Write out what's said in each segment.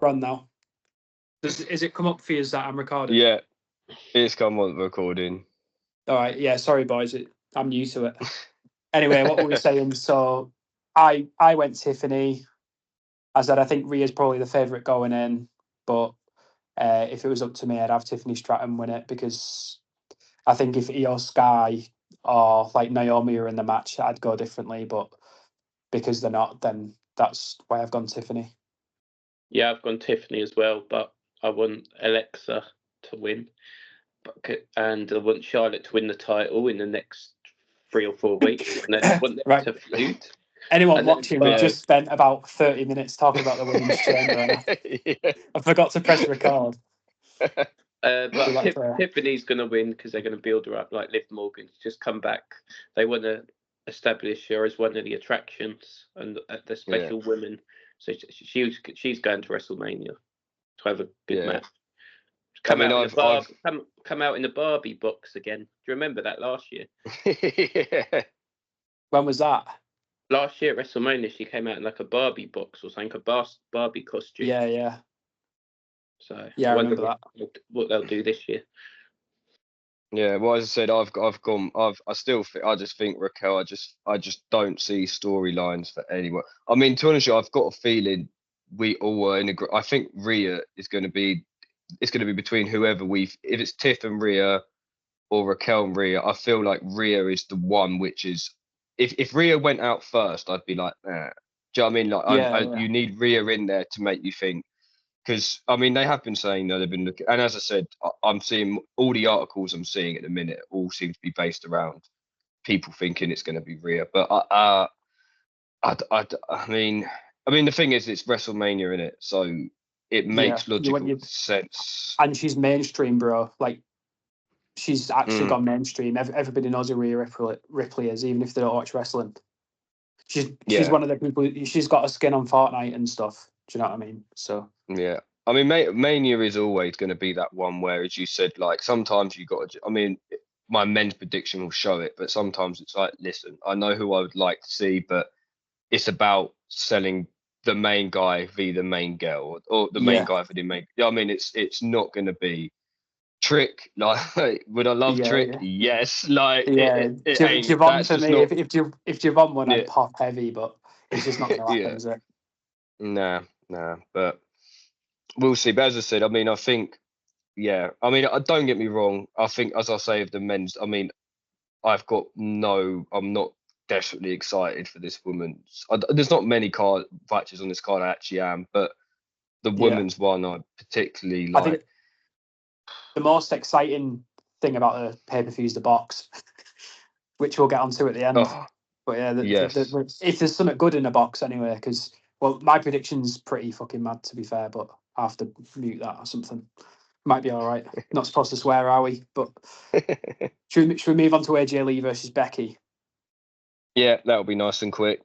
we're on now. Is it come up for you that I'm recording? Yeah, it's come on recording. All right. Yeah. Sorry, boys. I'm new to it. Anyway, what were we saying? So I went Tiffany. I said I think Rhea's probably the favourite going in, but if it was up to me, I'd have Tiffany Stratton win it because I think if Io Sky or like Naomi are in the match, I'd go differently. But because they're not, then that's why I've gone Tiffany. Yeah, I've gone Tiffany as well, but I want Alexa to win, and I want Charlotte to win the title in the next 3 or 4 weeks, and then I want them Right. to feud. Anyone watching, we just spent about 30 minutes talking about the women's chamber. And I forgot to press record. But Tiffany's going to win because they're going to build her up like Liv Morgan's just come back. They want to establish her as one of the attractions and the special women. So she's going to WrestleMania to have a good match. Come out in the Barbie box again. Do you remember that last year? Yeah. When was that? Last year at WrestleMania, she came out in like a Barbie box or something, a Barbie costume. Yeah. So yeah, I remember that. What they'll do this year. Yeah, well, as I said, I just think Raquel. I just don't see storylines for anyone. I mean, to be honest, I've got a feeling we all are in a. I think Rhea is going to be. It's going to be between whoever if it's Tiff and Rhea, or Raquel and Rhea. I feel like Rhea is the one which is. If Rhea went out first, I'd be like, do you know what I mean? Like, you need Rhea in there to make you think. Because, I mean, they have been saying that they've been looking, and as I said, I'm seeing all the articles I'm seeing at the minute all seem to be based around people thinking it's going to be Rhea. But I mean, the thing is, it's WrestleMania, in it, so it makes logical sense. And she's mainstream, bro. Like, she's actually gone mainstream. Everybody knows who Rhea Ripley is, even if they don't watch wrestling. She's one of the people. She's got a skin on Fortnite and stuff. Do you know what I mean? So yeah, I mean, Mania is always going to be that one where, as you said, like sometimes you got to. I mean, my men's prediction will show it, but sometimes it's like, listen, I know who I would like to see, but it's about selling the main guy via the main girl, or the main guy for the main. I mean, it's not going to be Trick. Like, would I love Trick? Yeah. Yes. Like, Javon for me. If Javon won, I'd pop heavy, but it's just not going to happen, is it? Nah, but we'll see. But as I said, I mean, I think, I mean, don't get me wrong. I think, as I say, of the men's, I mean, I'm not desperately excited for this woman's. There's not many matches on this card I actually am, but the women's one I particularly like. I think the most exciting thing about the pay-per-view is the box, which we'll get onto at the end. But yeah, if there's something good in a box anyway, because, well, my prediction's pretty fucking mad, to be fair, but I have to mute that or something. Might be all right. Not supposed to swear, are we? But should we move on to AJ Lee versus Becky? Yeah, that'll be nice and quick.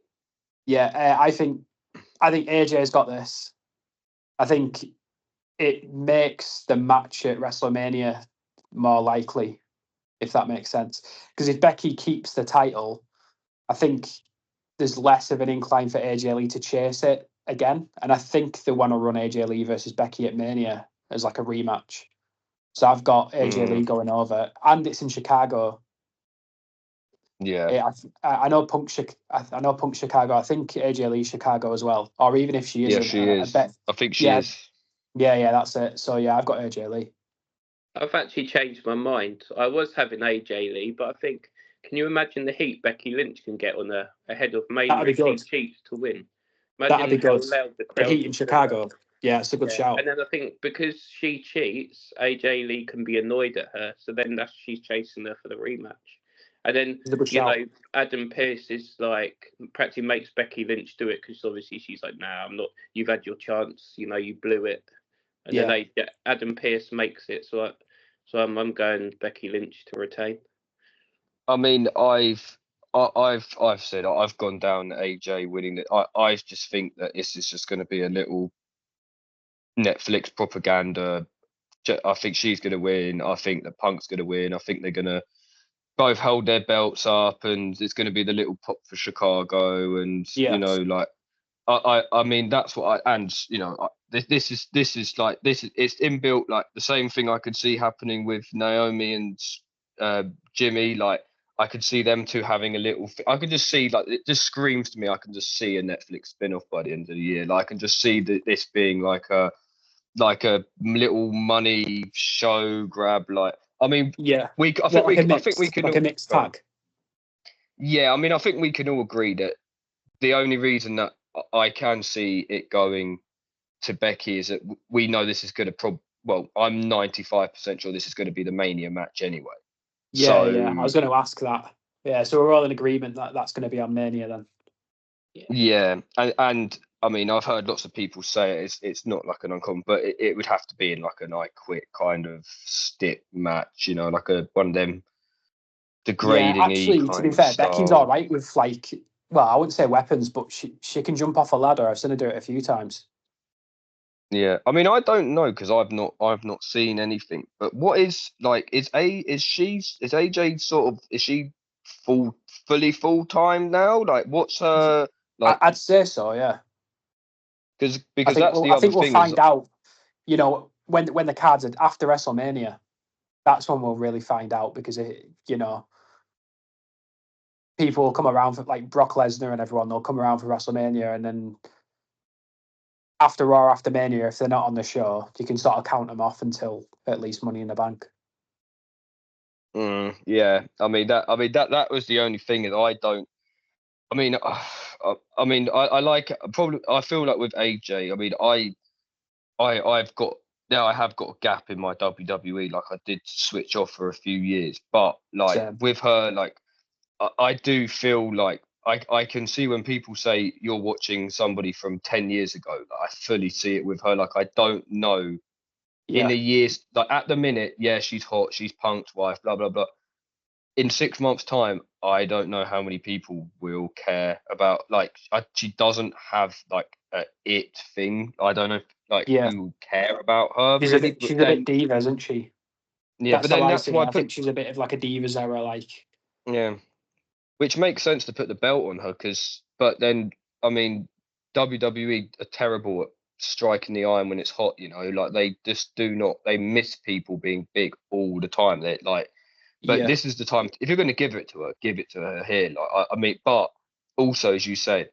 Yeah, I think AJ's got this. I think it makes the match at WrestleMania more likely, if that makes sense. Because if Becky keeps the title, I think there's less of an incline for AJ Lee to chase it again. And I think they want to run AJ Lee versus Becky at Mania as like a rematch. So I've got AJ Lee going over, and it's in Chicago. Yeah, I know Punk Chicago. I think AJ Lee Chicago as well. Or even if she isn't, she is. I think she is. Yeah, that's it. So yeah, I've got AJ Lee. I've actually changed my mind. I was having AJ Lee, but I think, can you imagine the heat Becky Lynch can get on her ahead of Mania if she cheats to win? That'd be good. The heat in Chicago. Yeah, it's a good shout. And then I think because she cheats, AJ Lee can be annoyed at her. So then she's chasing her for the rematch. And then, Adam Pearce is like, practically makes Becky Lynch do it because obviously she's like, nah, I'm not, you've had your chance, you blew it. And then Adam Pearce makes it. So I'm going Becky Lynch to retain. I mean, I've said I've gone down AJ winning it. I just think that this is just going to be a little Netflix propaganda. I think she's going to win. I think that Punk's going to win. I think they're going to both hold their belts up, and it's going to be the little pop for Chicago, and I mean that's what I and you know this is it's inbuilt like the same thing I could see happening with Naomi and Jimmy. Like I could see them two having a little. I could just see like it just screams to me. I can just see a Netflix spin-off by the end of the year. Like I can just see this being like a little money show grab. Like I mean, Yeah. I think we can like all a mixed go on. tag. Yeah, I mean, I think we can all agree that the only reason that I can see it going to Becky is that we know this is going to well, I'm 95% sure this is going to be the Mania match anyway. Yeah, So yeah. I was going to ask that. Yeah, so we're all in agreement that that's going to be on Mania then. yeah, and I mean, I've heard lots of people say it's not like an uncommon, but it would have to be in like an I Quit kind of stick match, you know, like one of them Yeah, degrading y actually, to be kind of fair, Becky's all style. right with like, well, I wouldn't say weapons, but she can jump off a ladder. I've seen her do it a few times. Yeah, I mean, I don't know because I've not seen anything. But what is like is AJ sort of is she fully full time now? Like, what's her like? I'd say so. Yeah, Because that's the I other think we'll thing is find out. You know, when the cards are after WrestleMania, that's when we'll really find out because people will come around for like Brock Lesnar and everyone. They'll come around for WrestleMania, and then after Raw, after Mania, if they're not on the show, you can sort of count them off until at least Money in the Bank. yeah. That was the only thing that I don't. I mean, I like probably. I feel like with AJ. I mean, I've got now I have got a gap in my WWE. Like I did switch off for a few years, but like Same. with her, like I do feel like I can see when people say you're watching somebody from 10 years ago. Like, I fully see it with her. Like I don't know in Yeah. the years like at the minute, yeah, she's hot, she's Punk's wife, blah blah blah. In 6 months' time, I don't know how many people will care about like she doesn't have like a it thing. I don't know if like Yeah. who care about her really. But She's a bit then diva, isn't she? yeah, That's but how then I that's see why her. I I put think she's a bit of like a Divas era, like. yeah. Which makes sense to put the belt on her but then, I mean, WWE are terrible at striking the iron when it's hot, you know, like they just they miss people being big all the time. They're like, but Yeah. this is the time, if you're going to give it to her, give it to her here. Like, I mean, but also, as you say,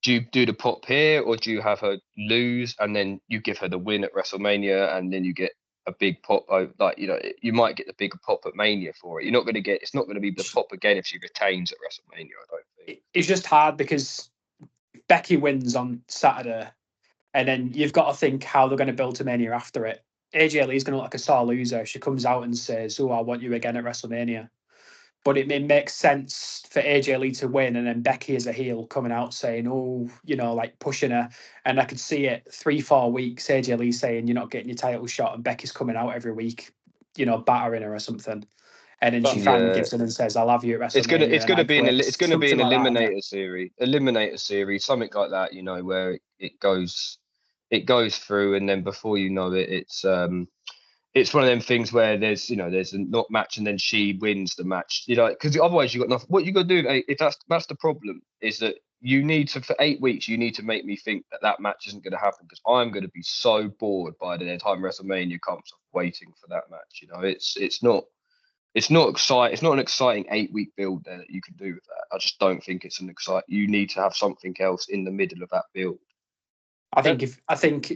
do you do the pop here or do you have her lose and then you give her the win at WrestleMania and then you get a big pop? Like, you know, you might get the bigger pop at Mania for it. You're not going to get, it's not going to be the pop again if she retains at WrestleMania, I don't think. It's just hard because Becky wins on Saturday, and then you've got to think how they're going to build to Mania after it. AJ Lee's going to look like a sore loser if she comes out and says, "Oh, I want you again at WrestleMania." But it makes sense for AJ Lee to win, and then Becky as a heel coming out saying, "Oh, like pushing her." And I could see it 3-4 weeks. AJ Lee saying, "You're not getting your title shot," and Becky's coming out every week, battering her or something. And then she finally Yeah, gives in and says, "I love you at WrestleMania," it's and gonna I be quit. it's gonna be an Something like that, innit? eliminator series, something like that, you know, where it goes through, and then before you know it, it's one of them things where there's a not match, and then she wins the match, you know, because otherwise you got nothing. What you got to do, if that's the problem, is that you need to for 8 weeks you need to make me think that match isn't going to happen because I'm going to be so bored by the time WrestleMania comes of waiting for that match. You know, it's not exciting. It's not an exciting 8 week build there that you can do with that. I just don't think it's an exciting. You need to have something else in the middle of that build. I think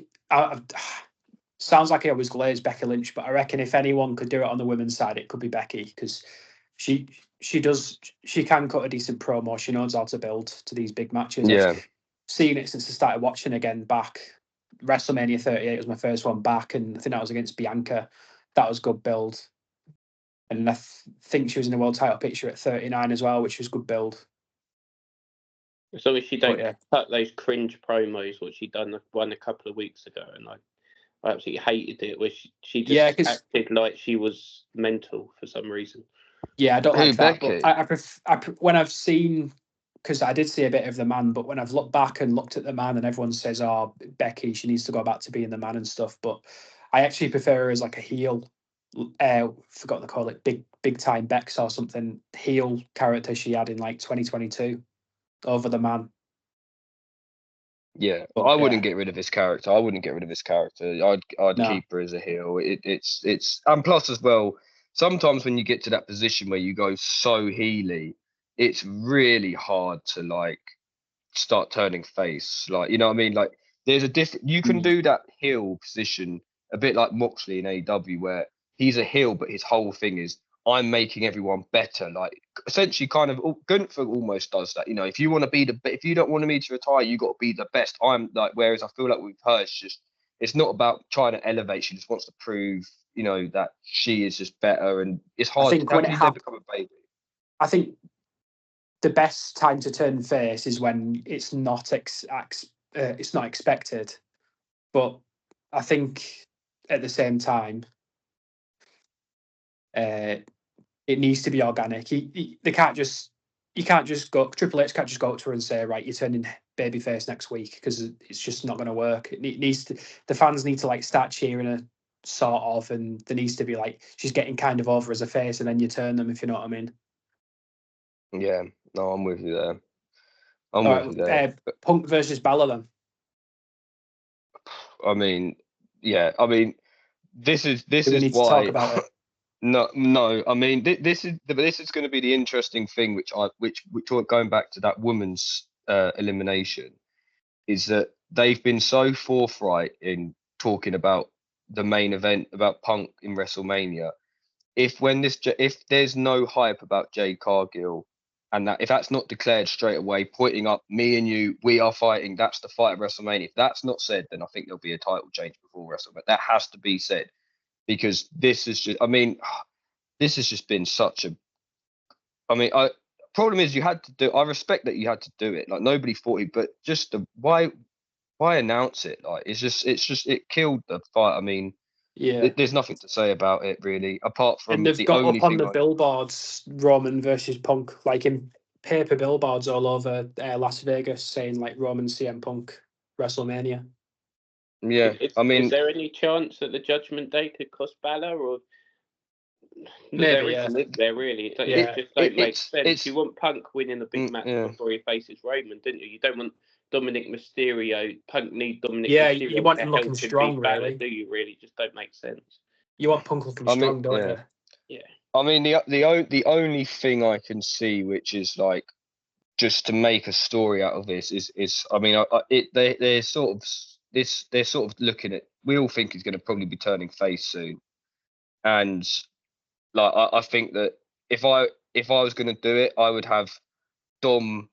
sounds like I always glaze Becky Lynch, but I reckon if anyone could do it on the women's side, it could be Becky because she she can cut a decent promo. She knows how to build to these big matches. I've Yeah, seen it since I started watching again back. WrestleMania 38 was my first one back, and I think that was against Bianca. That was good build. And I think she was in the world title picture at 39 as well, which was good build. As long as she don't yeah. cut those cringe promos, what she done one a couple of weeks ago, and I absolutely hated it, where she just acted like she was mental for some reason. Yeah, I don't like that. Becky? But when I've seen, because I did see a bit of the man, but when I've looked back and looked at the man, and everyone says, "Oh, Becky, she needs to go back to being the man and stuff," but I actually prefer her as like a heel. Forgot to call it big time Bex or something, heel character she had in like 2022 over the man. Yeah, But, I wouldn't get rid of his character. I'd no. keep her as a heel. It's and plus as well. Sometimes when you get to that position where you go so heely, it's really hard to like start turning face. Like, you know what I mean? Like, there's a different. You can do that heel position a bit like Moxley in AEW, where he's a heel, but his whole thing is I'm making everyone better. Like, essentially, kind of Gunther almost does that. You know, if you want to be if you don't want me to retire, you got to be the best. I'm like, whereas I feel like with her, it's not about trying to elevate. She just wants to prove, you know, that she is just better, and it's I hard. think How when can it you then happens, become a baby? I think the best time to turn face is when it's not it's not expected. But I think at the same time, it needs to be organic. They can't just you can't just go. Triple H can't just go up to her and say, right, you're turning babyface next week, because it's just not going to work. It needs to. The fans need to like start cheering her, sort of, and there needs to be like she's getting kind of over as a face, and then you turn them, if you know what I mean. Yeah, no, I'm with you there. I'm All with you there. right, Punk versus Balor then. I mean, yeah, I mean, this is Do we need to talk why. about it? No. I mean, this is going to be the interesting thing, which going back to that woman's elimination, is that they've been so forthright in talking about the main event about Punk in WrestleMania. If there's no hype about Jade Cargill, and that if that's not declared straight away, pointing up me and you, we are fighting. That's the fight at WrestleMania. If that's not said, then I think there'll be a title change before WrestleMania. That has to be said, because this is just. I mean, this has just been such a. I mean, problem is you had to do. I respect that you had to do it. Like, nobody thought it, but just why announce it? Like, it killed the fight. I mean, Yeah. there's nothing to say about it really, apart And from they've the got only up on thing the billboards Roman versus Punk, like in paper billboards all over Las Vegas, saying like Roman CM Punk WrestleMania. Yeah, Is, I mean, is there any chance that the Judgment Day could cost Balor, or Maybe, there yeah. isn't, is there really? It Yeah. just don't make sense. it's You want Punk winning a big match yeah. before he faces Roman, didn't you? You don't want Dominic Mysterio. Punk need Dominic Yeah, Mysterio you want to him help looking him strong, beat Balor, really. do you? Really, just don't make sense. You want Punk looking I mean, strong, don't you? Yeah. I mean, the only thing I can see, which is like just to make a story out of this, is I mean, they're sort of they're sort of looking at. We all think he's going to probably be turning face soon, and like I think that if I was going to do it, I would have Dom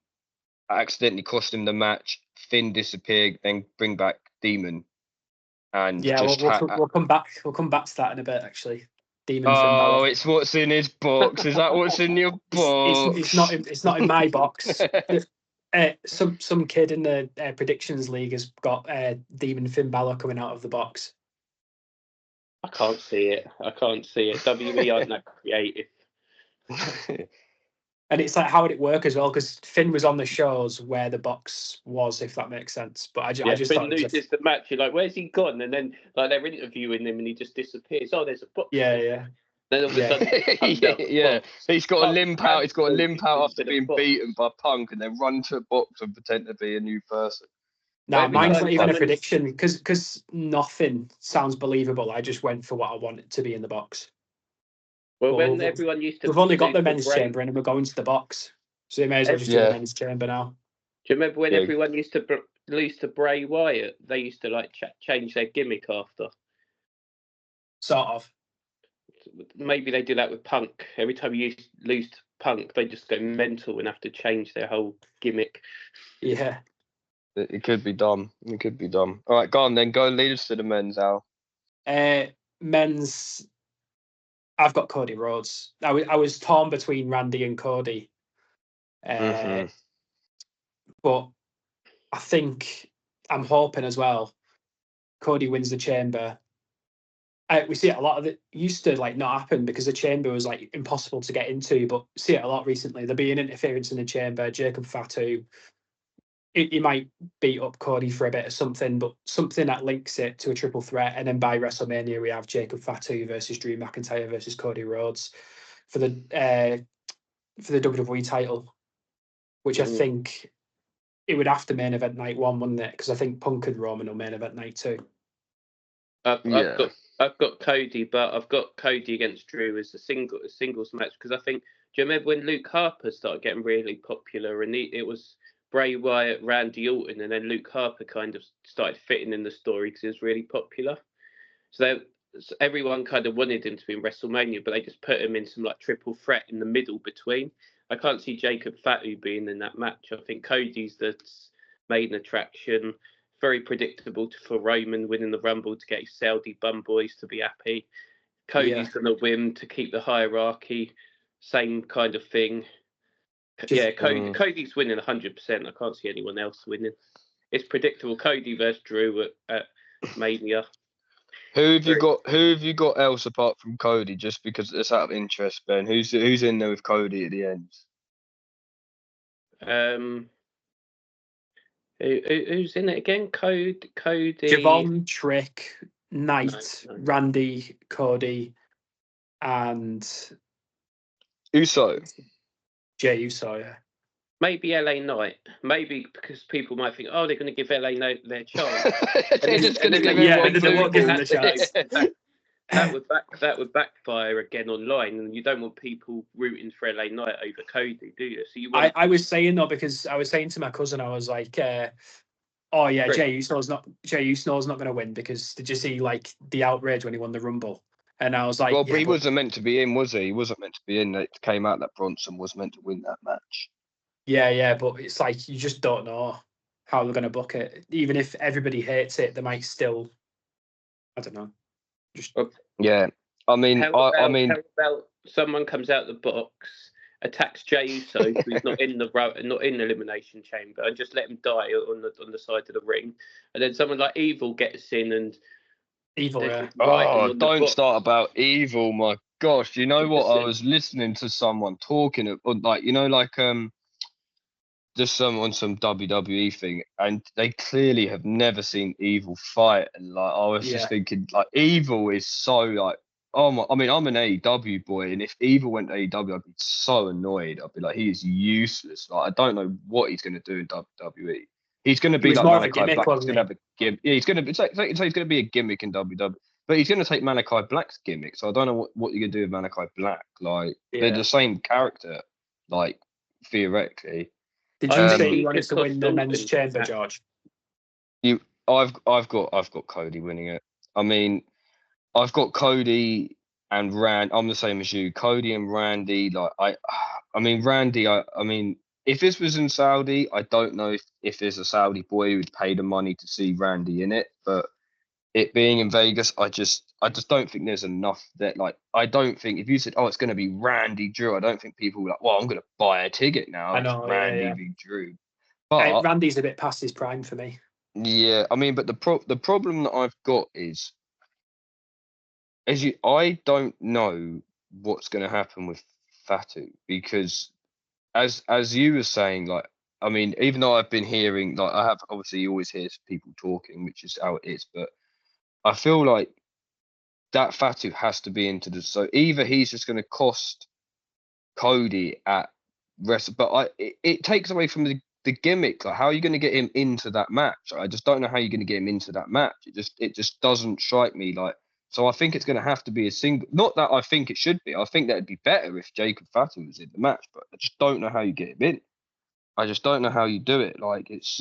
accidentally cost him the match, Finn disappear, then bring back Demon, and Yeah, just we'll come back. We'll come back to that in a bit, actually. Demon Finn oh, Balor. it's what's in his box. Is that what's in your It's box? not in my box. Some kid in the predictions league has got Demon Finn Balor coming out of the box. I can't see it. WE aren't that creative. And it's like, how would it work as well? Because Finn was on the shows where the box was, if that makes sense. But I just Finn thought it was loses the match. You're like, where's he gone? And then like they're interviewing him, and he just disappears. Oh, there's a box. yeah. Then all of a sudden, he comes out the Yeah, box. he's got to limp out. He's got to limp out after Into the being box. beaten by Punk, and then run to a box and pretend to be a new person. No, Every mine's time not even a someone's- prediction because nothing sounds believable. I just went for what I wanted to be in the box. Well, Well, when everyone used to, we've only got the lose to men's Bray, chamber and we're going to the box, so they may as well just do the Yeah. men's chamber now. do you remember when Yeah. everyone used to lose to Bray Wyatt? They used to like change their gimmick after. Sort of. Maybe they do that with Punk. Every time you lose to Punk, they just go mental and have to change their whole gimmick. Yeah. It could be dumb. It could be dumb. All right, go on then. Go lead us to the men's, Al. Men's. I've got Cody Rhodes. I was torn between Randy and Cody, but I think I'm hoping as well. Cody wins the chamber. We see it a lot of it used to like not happen because the chamber was like impossible to get into, but see it a lot recently. There being interference in the chamber. Jacob Fatu, he might beat up Cody for a bit or something, but something that links it to a triple threat. And then by WrestleMania, we have Jacob Fatu versus Drew McIntyre versus Cody Rhodes for the WWE title, which I think it would have to main event night 1, wouldn't it? Because I think Punk and Roman will main event night 2. I've got Cody, but I've got Cody against Drew as a singles match because I think. Do you remember when Luke Harper started getting really popular and it was Bray Wyatt, Randy Orton, and then Luke Harper kind of started fitting in the story because he was really popular. So everyone kind of wanted him to be in WrestleMania, but they just put him in some like triple threat in the middle between. I can't see Jacob Fatu being in that match. I think Cody's the main attraction. Very predictable for Roman winning the Rumble to get his Saudi bum boys to be happy. Cody's going to win to keep the hierarchy. Same kind of thing. Cody's winning 100%. I can't see anyone else winning. It's predictable. Cody versus Drew at Mania. Who have you got else apart from Cody? Just because it's out of interest, Ben. Who's in there with Cody at the end? Who's in it again? Cody. Javon, Trick, Knight, no. Randy, Cody, and Uso. Jey Uso, yeah. Maybe LA Knight. Maybe because people might think, oh, they're going to give LA Knight their chance. They're just going to give him one. They won't give him the chance. That would backfire again online, and you don't want people rooting for LA Knight over Cody, do you? So I was saying though, because I was saying to my cousin, I was like, "Oh yeah, Jey Uso's not going to win," because did you see like the outrage when he won the Rumble? And I was like, well, but he wasn't meant to be in, was he? He wasn't meant to be in. It came out that Bronson was meant to win that match. Yeah, but it's like you just don't know how they're going to book it. Even if everybody hates it, they might still. I don't know. Yeah, I mean, how about someone comes out the box, attacks Jey Uso, who's not in the Elimination Chamber, and just let him die on the side of the ring, and then someone like Evil gets in and Evil. Yeah. Don't start about Evil. My gosh, you know what? I was listening to someone talking just on some WWE thing, and they clearly have never seen Evil fight. And like, I was just thinking, like, Evil is so like, oh my! I mean, I'm an AEW boy, and if Evil went to AEW, I'd be so annoyed. I'd be like, he is useless. Like, I don't know what he's going to do in WWE. He's going to be like Malachi Black. He's going to have a gimmick. Yeah, he's going to. It's he's going to be a gimmick in WWE, but he's going to take Malachi Black's gimmick. So I don't know what you're going to do with Malachi Black. Like, they're the same character, like theoretically. Did you say you wanted to win the men's chamber, George? I've got Cody winning it. I mean, I've got Cody and Rand. I'm the same as you. Cody and Randy. Like I mean Randy. I mean, if this was in Saudi, I don't know if there's a Saudi boy who'd pay the money to see Randy in it. But it being in Vegas, I just don't think there's enough that, like, I don't think if you said, oh, it's going to be Randy Drew, I don't think people were like, well, I'm going to buy a ticket now. I know, Randy v Drew. But Randy's a bit past his prime for me. Yeah, I mean, but the problem that I've got is, I don't know what's going to happen with Fatu, because as you were saying, like, I mean, even though I've been hearing, like, I have, obviously you always hear people talking, which is how it is, but I feel like that Fatu has to be into the, so either he's just going to cost Cody at rest, but it takes away from the gimmick. Like, how are you going to get him into that match? I just don't know how you're going to get him into that match. It just doesn't strike me like. So I think it's going to have to be a single. Not that I think it should be. I think that it'd be better if Jacob Fatu was in the match, but I just don't know how you get him in. I just don't know how you do it. Like, it's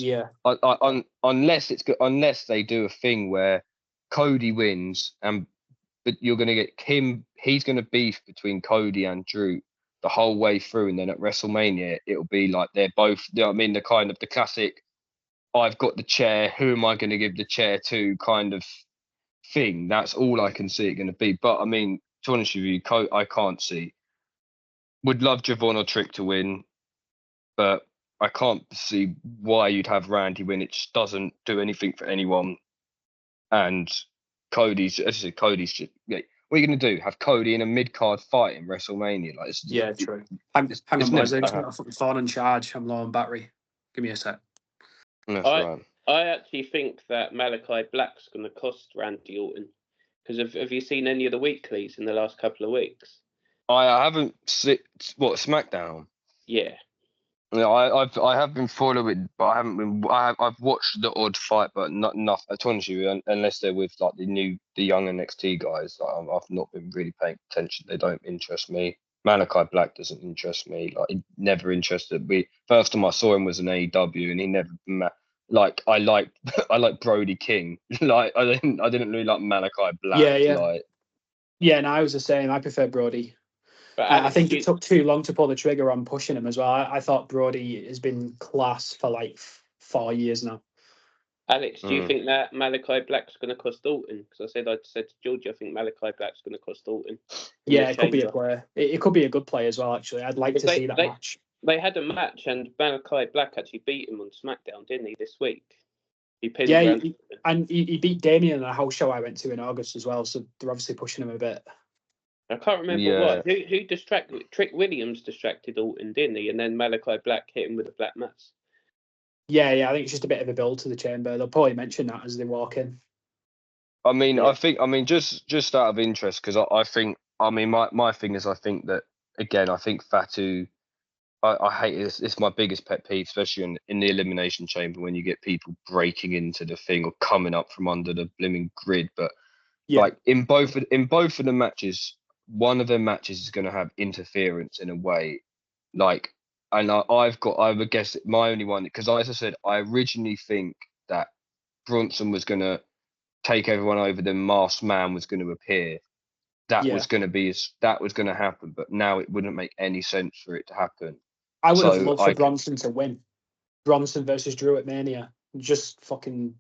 unless they do a thing where Cody wins, but you're going to get him. He's going to beef between Cody and Drew the whole way through, and then at WrestleMania it'll be like they're both. You know what I mean, the kind of the classic, I've got the chair, who am I going to give the chair to kind of thing. That's all I can see it going to be. But I mean, to be honest with you, I can't see. Would love Javon or Trick to win, but I can't see why you'd have Randy win. It just doesn't do anything for anyone. And Cody's, as I said, Cody's just, what are you going to do? Have Cody in a mid-card fight in WrestleMania? Like, true. Hang on, boys. I'm just going to put the phone on charge. I'm low on battery. Give me a sec. That's right. I actually think that Malachi Black's going to cost Randy Orton. Because have you seen any of the weeklies in the last couple of weeks? I haven't seen, SmackDown? Yeah. Yeah, I have been following, but I haven't been. I've watched the odd fight, but not enough. I promise you, unless they're with like the young NXT guys, like, I've not been really paying attention. They don't interest me. Malachi Black doesn't interest me. Like, he never interested me. First time I saw him was in AEW, and he never like I like I like Brody King. Like, I didn't really like Malachi Black. Yeah, yeah. Like, Yeah, and I was the same. I prefer Brody. But I Alex, think it took too long to pull the trigger on pushing him as well. I thought Brody has been class for like 4 years now. Do you think that Malachi Black's going to cost Dalton? Because I said to George, I think Malachi Black's going to cost Dalton. Yeah, it could be a player. It could be a good play as well. Actually, I'd like to see that match. They had a match, and Malachi Black actually beat him on SmackDown, didn't he? This week, he pinned him. And he beat Damien at a house show I went to in August as well. So they're obviously pushing him a bit. I can't remember what. Who distracted? Trick Williams distracted Dalton, didn't he? And then Malachi Black hit him with a black mass. Yeah, I think it's just a bit of a build to the chamber. They'll probably mention that as they walk in. I mean, just out of interest, because I think, my thing is, I think that, again, I think Fatu, I hate this. It's my biggest pet peeve, especially in the Elimination Chamber, when you get people breaking into the thing or coming up from under the blooming grid. But like in both of the matches, one of the matches is going to have interference in a way, like, and I would guess my only one, because as I said, I originally think that Bronson was going to take everyone over, then Masked Man was going to appear. That was going to happen, but now it wouldn't make any sense for it to happen. I would have loved for Bronson to win. Bronson versus Drew at Mania. Just fucking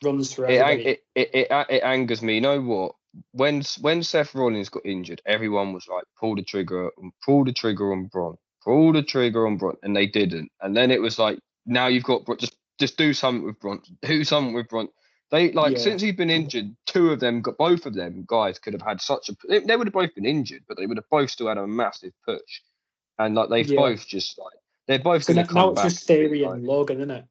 runs through everybody. It angers me. You know what? When Seth Rollins got injured, everyone was like, pull the trigger on Braun. Pull the trigger on Braun. And they didn't. And then it was like, now you've got just do something with Braun. Do something with Braun. They since he'd been injured, both of them guys could have had they would have both been injured, but they would have both still had a massive push. And like they've both just like they're both going to come now back. It's just Theory and Logan, isn't it?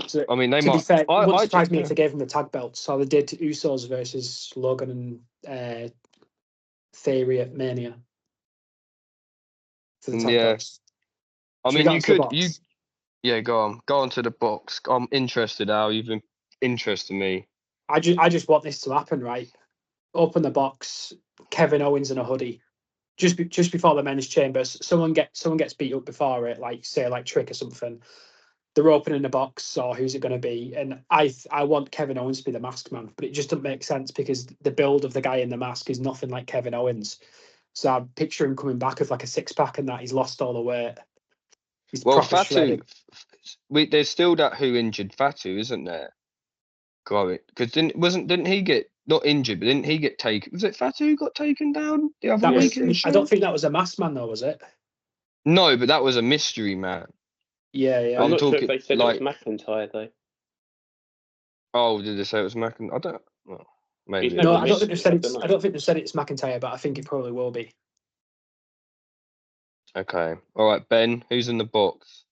So, I mean, they to might. Be fair, it wouldn't surprise me if they gave him the tag belts. So they did Usos versus Logan and Theory at Mania. For the tag belts. I mean, go on to the box. I'm interested, Al. You've been interesting me. I just want this to happen, right? Open the box, Kevin Owens in a hoodie. Just before the men's chambers, someone gets beat up before it, like Trick or something. They're opening the box, or who's it going to be? And I want Kevin Owens to be the masked man, but it just doesn't make sense because the build of the guy in the mask is nothing like Kevin Owens. So I picture him coming back with like a 6-pack and that he's lost all the weight. He's Fatu, there's still that who injured Fatu, isn't there? Because didn't he get not injured, but didn't he get taken? Was it Fatu who got taken down the other week in the show? I don't think that was a masked man though, was it? No, but that was a mystery man. Yeah. I'm not sure if they said it was McIntyre though. Oh, did they say it was McIntyre? I don't. Well, maybe. No, I don't think they said it's. I don't think they said it's McIntyre, but I think it probably will be. Okay. All right, Ben. Who's in the box?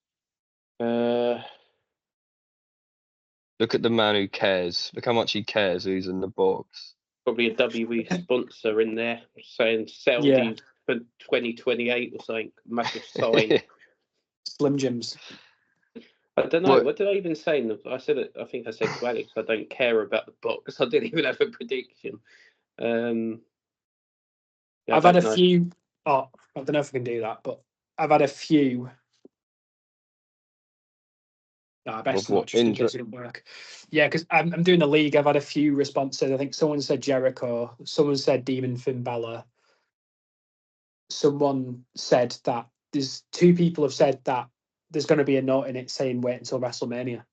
Look at the man who cares. Look how much he cares. Who's in the box? Probably a WWE sponsor in there saying sell these for 2028 or something. Massive sign. Slim Jims. I don't know. What did I even say? I said it. I think I said to Alex, I don't care about the box. I didn't even have a prediction. I've had a few. Oh, I don't know if I can do that, but I've had a few. No, best not, just in case it didn't work. Yeah, because I'm doing the league. I've had a few responses. I think someone said Jericho. Someone said Demon Finn Balor. Someone said that there's 2 people have said that there's going to be a note in it saying wait until WrestleMania.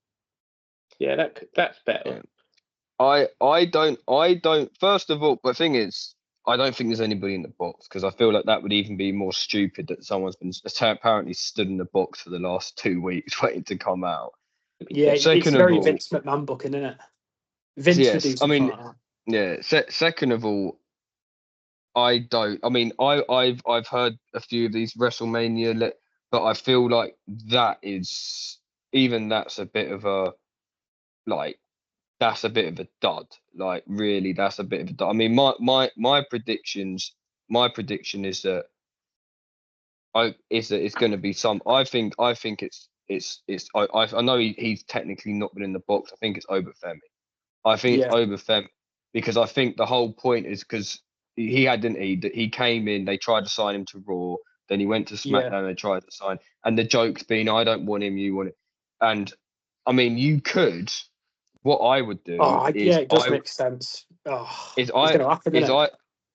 Yeah, that's better. I don't. First of all, the thing is, I don't think there's anybody in the box because I feel like that would even be more stupid that someone's been apparently stood in the box for the last 2 weeks waiting to come out. Yeah, it's very Vince McMahon booking, isn't it? Vince would do something like that. Yeah. Second of all, I don't. I mean, I've heard a few of these WrestleMania, but I feel like that's a bit of a that's a bit of a dud. Like, really, that's a bit of a dud. I mean, my prediction is that it's going to be some. I think it's. I know he's technically not been in the box. I think it's Obafemi. I think it's Obafemi because I think the whole point is because he didn't he? He came in. They tried to sign him to Raw. Then he went to SmackDown. They tried to sign, and the joke's been, I don't want him. You want it. And I mean, you could. What I would do it does make sense. It's going to happen, isn't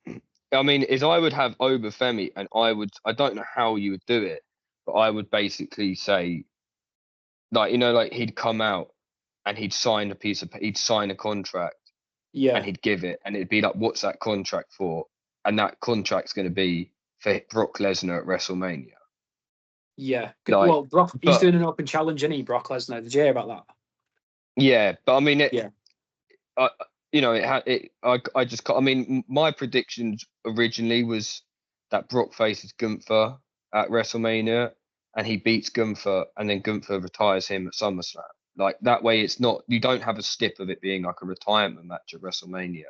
it? I mean, I would have Obafemi, and I don't know how you would do it, but I would basically say, like, like he'd come out and he'd sign a contract, and he'd give it, and it'd be like, what's that contract for? And that contract's going to be for Brock Lesnar at WrestleMania. Yeah. Well, Brock, he's doing an open challenge, isn't he, Brock Lesnar? Did you hear about that? Yeah, but I mean, I mean, my predictions originally was that Brock faces Gunther at WrestleMania and he beats Gunther, and then Gunther retires him at SummerSlam. Like that way, it's not, you don't have a stip of it being like a retirement match at WrestleMania,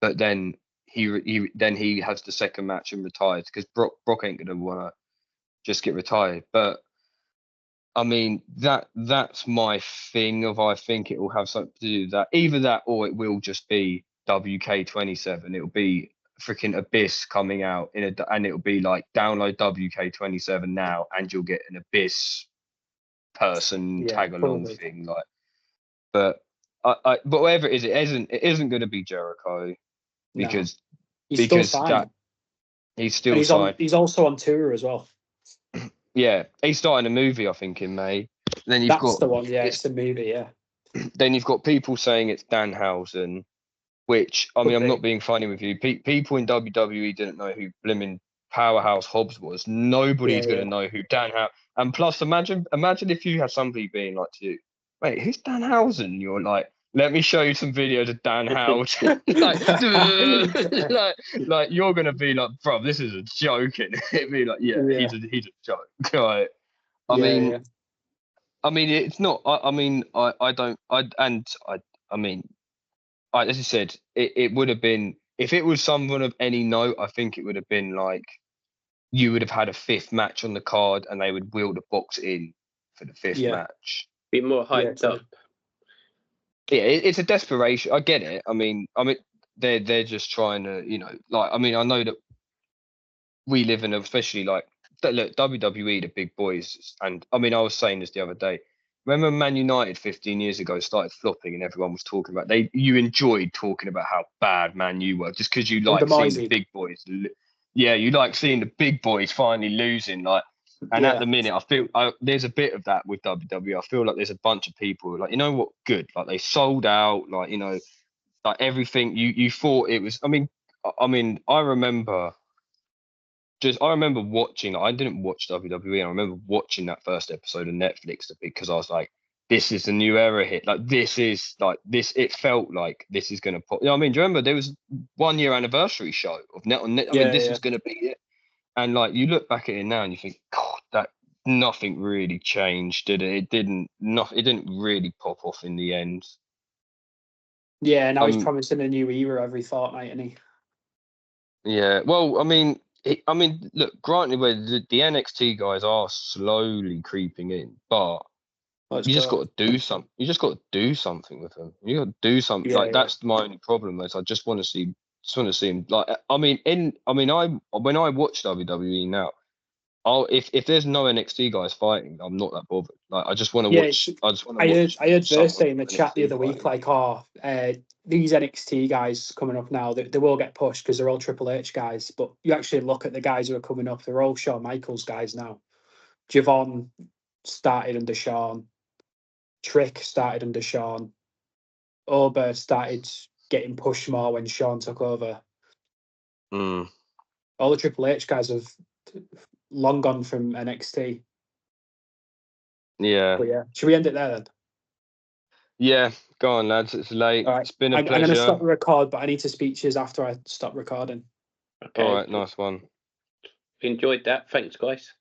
but then he has the second match and retires because Brock ain't gonna wanna just get retired. But I mean, that's my thing of, I think it will have something to do with that. Either that or it will just be WK27. It'll be freaking Abyss coming out and it'll be like, download WK27 now and you'll get an Abyss person tag along thing. Like, but whatever it is, it isn't going to be Jericho because he's still signed. He's still signed. He's also on tour as well. Yeah, he's starting a movie, I think, in May. Then That's the one. Yeah, it's a movie. Yeah. Then you've got people saying it's Danhausen, which, I mean, I'm not being funny with you. People in WWE didn't know who blimmin' Powerhouse Hobbs was. Nobody's going to know who Danhausen. And plus, imagine if you had somebody being like to you, wait, who's Danhausen? You're like, let me show you some videos of Danhausen. like you're going to be like, bro, this is a joke. And it'd be like, he's a joke. Right. I mean, it's not. I mean, as I said, it would have been, if it was someone of any note, I think it would have been like, you would have had a fifth match on the card and they would wheel the box in for the fifth match. Be more hyped up. Yeah, it's a desperation. I get it. I mean, they're just trying to, like, I mean, I know that we live in, especially like, look, WWE, the big boys, and I mean, I was saying this the other day. Remember Man United 15 years ago started flopping and everyone was talking about, you enjoyed talking about how bad Man U were just because you like seeing the big boys. Yeah, you like seeing the big boys finally losing. Like, and at the minute, I feel there's a bit of that with WWE. I feel like there's a bunch of people like, you know what, good. Like they sold out, like, like everything you thought it was. I mean, I remember watching. I didn't watch WWE. I remember watching that first episode of Netflix because I was like, "This is the new era hit. Like this is like this." It felt like this is going to pop. I mean, do you remember there was 1 year anniversary show of Net on Net? I mean, this was going to be it. And like you look back at it now and you think, God, that nothing really changed, did it? It didn't. It didn't really pop off in the end. Yeah, now he's promising a new era every fortnight, isn't he? Yeah. Well, I mean, look, granted, the NXT guys are slowly creeping in, but you just got to do something. You just got to do something with them. You got to do something. That's my only problem. Is I just want to see him. Like, when I watch WWE now, if there's no NXT guys fighting, I'm not that bothered. Like, I just want to watch. I heard Verse say in the chat the other week, like, these NXT guys coming up now, they will get pushed because they're all Triple H guys. But you actually look at the guys who are coming up; they're all Shawn Michaels guys now. Javon started under Shawn. Trick started under Shawn. Ober started getting pushed more when Shawn took over. All the Triple H guys have long gone from NXT. Yeah. But should we end it there then? Yeah, go on, lads. It's late. All right. It's been a pleasure. I'm going to stop the record, but I need to speak to you after I stop recording. Okay. All right, nice one. Enjoyed that. Thanks, guys.